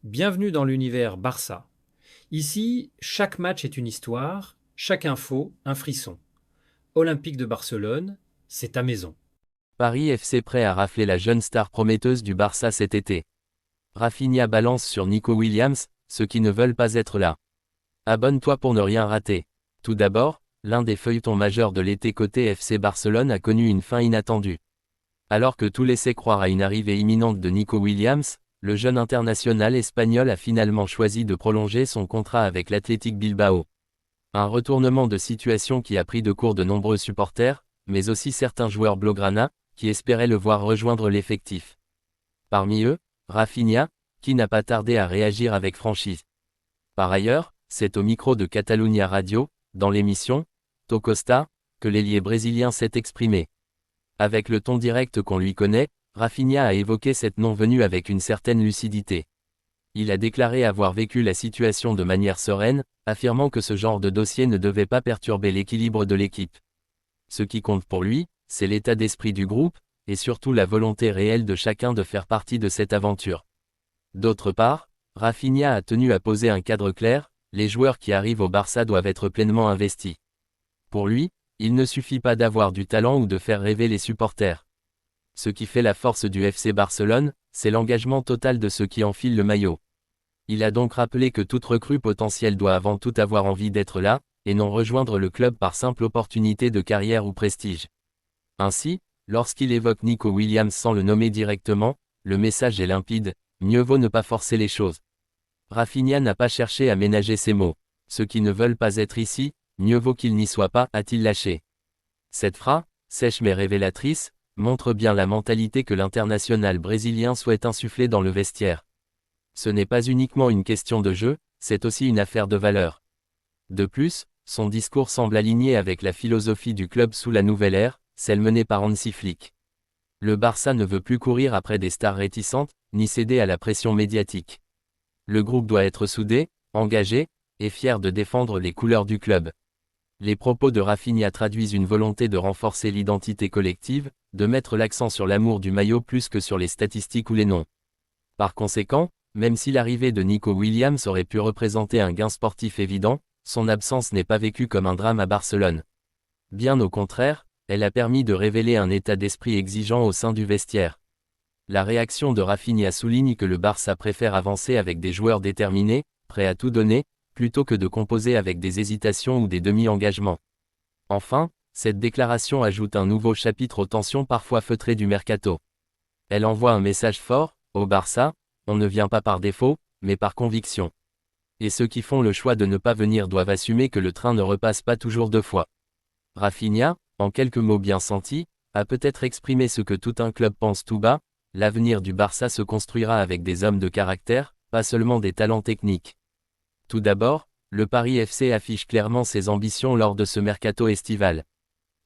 Bienvenue dans l'univers Barça. Ici, chaque match est une histoire, chaque info un frisson. Olympique de Barcelone, c'est ta maison. Paris FC prêt à rafler la jeune star prometteuse du Barça cet été. Rafinha balance sur Nico Williams, ceux qui ne veulent pas être là. Abonne-toi pour ne rien rater. Tout d'abord, l'un des feuilletons majeurs de l'été côté FC Barcelone a connu une fin inattendue. Alors que tout laissait croire à une arrivée imminente de Nico Williams, le jeune international espagnol a finalement choisi de prolonger son contrat avec l'Athletic Bilbao. Un retournement de situation qui a pris de court de nombreux supporters, mais aussi certains joueurs blaugrana, qui espéraient le voir rejoindre l'effectif. Parmi eux, Rafinha, qui n'a pas tardé à réagir avec franchise. Par ailleurs, c'est au micro de Catalunya Radio, dans l'émission To Costa, que l'ailier brésilien s'est exprimé. Avec le ton direct qu'on lui connaît, Rafinha a évoqué cette non-venue avec une certaine lucidité. Il a déclaré avoir vécu la situation de manière sereine, affirmant que ce genre de dossier ne devait pas perturber l'équilibre de l'équipe. Ce qui compte pour lui, c'est l'état d'esprit du groupe, et surtout la volonté réelle de chacun de faire partie de cette aventure. D'autre part, Rafinha a tenu à poser un cadre clair, les joueurs qui arrivent au Barça doivent être pleinement investis. Pour lui, il ne suffit pas d'avoir du talent ou de faire rêver les supporters. Ce qui fait la force du FC Barcelone, c'est l'engagement total de ceux qui enfilent le maillot. Il a donc rappelé que toute recrue potentielle doit avant tout avoir envie d'être là, et non rejoindre le club par simple opportunité de carrière ou prestige. Ainsi, lorsqu'il évoque Nico Williams sans le nommer directement, le message est limpide, mieux vaut ne pas forcer les choses. Rafinha n'a pas cherché à ménager ses mots. Ceux qui ne veulent pas être ici, mieux vaut qu'ils n'y soient pas, a-t-il lâché. Cette phrase, sèche mais révélatrice, montre bien la mentalité que l'international brésilien souhaite insuffler dans le vestiaire. Ce n'est pas uniquement une question de jeu, c'est aussi une affaire de valeur. De plus, son discours semble aligné avec la philosophie du club sous la nouvelle ère, celle menée par Hansi Flick. Le Barça ne veut plus courir après des stars réticentes, ni céder à la pression médiatique. Le groupe doit être soudé, engagé, et fier de défendre les couleurs du club. Les propos de Rafinha traduisent une volonté de renforcer l'identité collective, de mettre l'accent sur l'amour du maillot plus que sur les statistiques ou les noms. Par conséquent, même si l'arrivée de Nico Williams aurait pu représenter un gain sportif évident, son absence n'est pas vécue comme un drame à Barcelone. Bien au contraire, elle a permis de révéler un état d'esprit exigeant au sein du vestiaire. La réaction de Rafinha souligne que le Barça préfère avancer avec des joueurs déterminés, prêts à tout donner, plutôt que de composer avec des hésitations ou des demi-engagements. Enfin, cette déclaration ajoute un nouveau chapitre aux tensions parfois feutrées du mercato. Elle envoie un message fort, au Barça, on ne vient pas par défaut, mais par conviction. Et ceux qui font le choix de ne pas venir doivent assumer que le train ne repasse pas toujours deux fois. Rafinha, en quelques mots bien sentis, a peut-être exprimé ce que tout un club pense tout bas, l'avenir du Barça se construira avec des hommes de caractère, pas seulement des talents techniques. Tout d'abord, le Paris FC affiche clairement ses ambitions lors de ce mercato estival.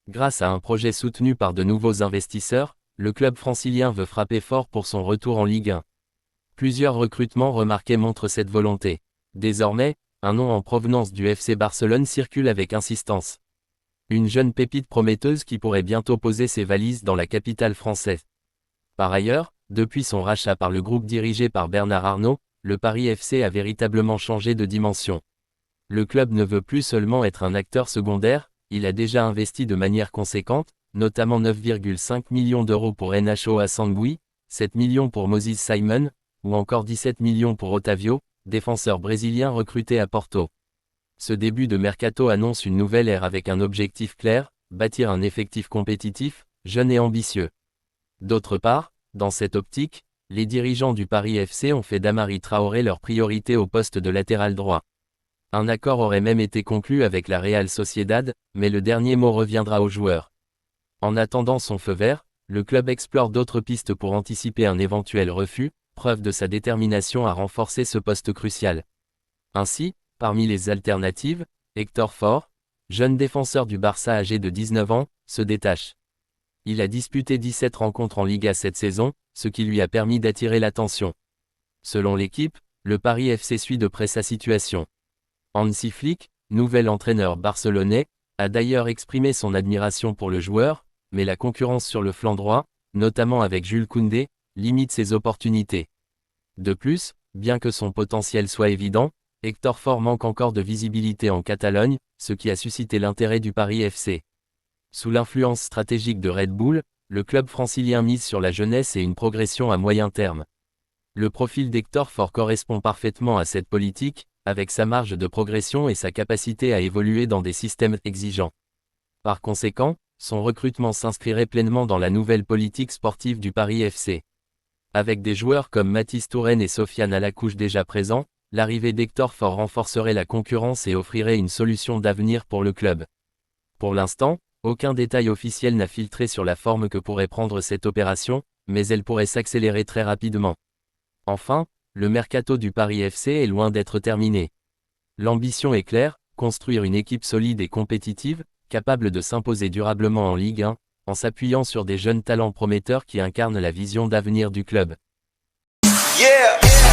Grâce à un projet soutenu par de nouveaux investisseurs, le club francilien veut frapper fort pour son retour en Ligue 1. Plusieurs recrutements remarqués montrent cette volonté. Désormais, un nom en provenance du FC Barcelone circule avec insistance. Une jeune pépite prometteuse qui pourrait bientôt poser ses valises dans la capitale française. Par ailleurs, depuis son rachat par le groupe dirigé par Bernard Arnault, le Paris FC a véritablement changé de dimension. Le club ne veut plus seulement être un acteur secondaire, il a déjà investi de manière conséquente, notamment 9,5 millions d'euros pour Nacho Asangue, 7 millions pour Moses Simon, ou encore 17 millions pour Otavio, défenseur brésilien recruté à Porto. Ce début de mercato annonce une nouvelle ère avec un objectif clair, bâtir un effectif compétitif, jeune et ambitieux. D'autre part, dans cette optique, les dirigeants du Paris FC ont fait d'Amari Traoré leur priorité au poste de latéral droit. Un accord aurait même été conclu avec la Real Sociedad, mais le dernier mot reviendra au joueur. En attendant son feu vert, le club explore d'autres pistes pour anticiper un éventuel refus, preuve de sa détermination à renforcer ce poste crucial. Ainsi, parmi les alternatives, Hector Ford, jeune défenseur du Barça âgé de 19 ans, se détache. Il a disputé 17 rencontres en Liga cette saison, ce qui lui a permis d'attirer l'attention. Selon l'équipe, le Paris FC suit de près sa situation. Hansi Flick, nouvel entraîneur barcelonais, a d'ailleurs exprimé son admiration pour le joueur, mais la concurrence sur le flanc droit, notamment avec Jules Koundé, limite ses opportunités. De plus, Bien que son potentiel soit évident, Hector Ford manque encore de visibilité en Catalogne, ce qui a suscité l'intérêt du Paris FC. Sous l'influence stratégique de Red Bull, le club francilien mise sur la jeunesse et une progression à moyen terme. Le profil d'Hector Ford correspond parfaitement à cette politique, avec sa marge de progression et sa capacité à évoluer dans des systèmes exigeants. Par conséquent, son recrutement s'inscrirait pleinement dans la nouvelle politique sportive du Paris FC. Avec des joueurs comme Mathis Touraine et Sofiane Alacouche déjà présents, l'arrivée d'Hector Ford renforcerait la concurrence et offrirait une solution d'avenir pour le club. Pour l'instant, aucun détail officiel n'a filtré sur la forme que pourrait prendre cette opération, mais elle pourrait s'accélérer très rapidement. Enfin, le mercato du Paris FC est loin d'être terminé. L'ambition est claire, construire une équipe solide et compétitive, capable de s'imposer durablement en Ligue 1, en s'appuyant sur des jeunes talents prometteurs qui incarnent la vision d'avenir du club. Yeah!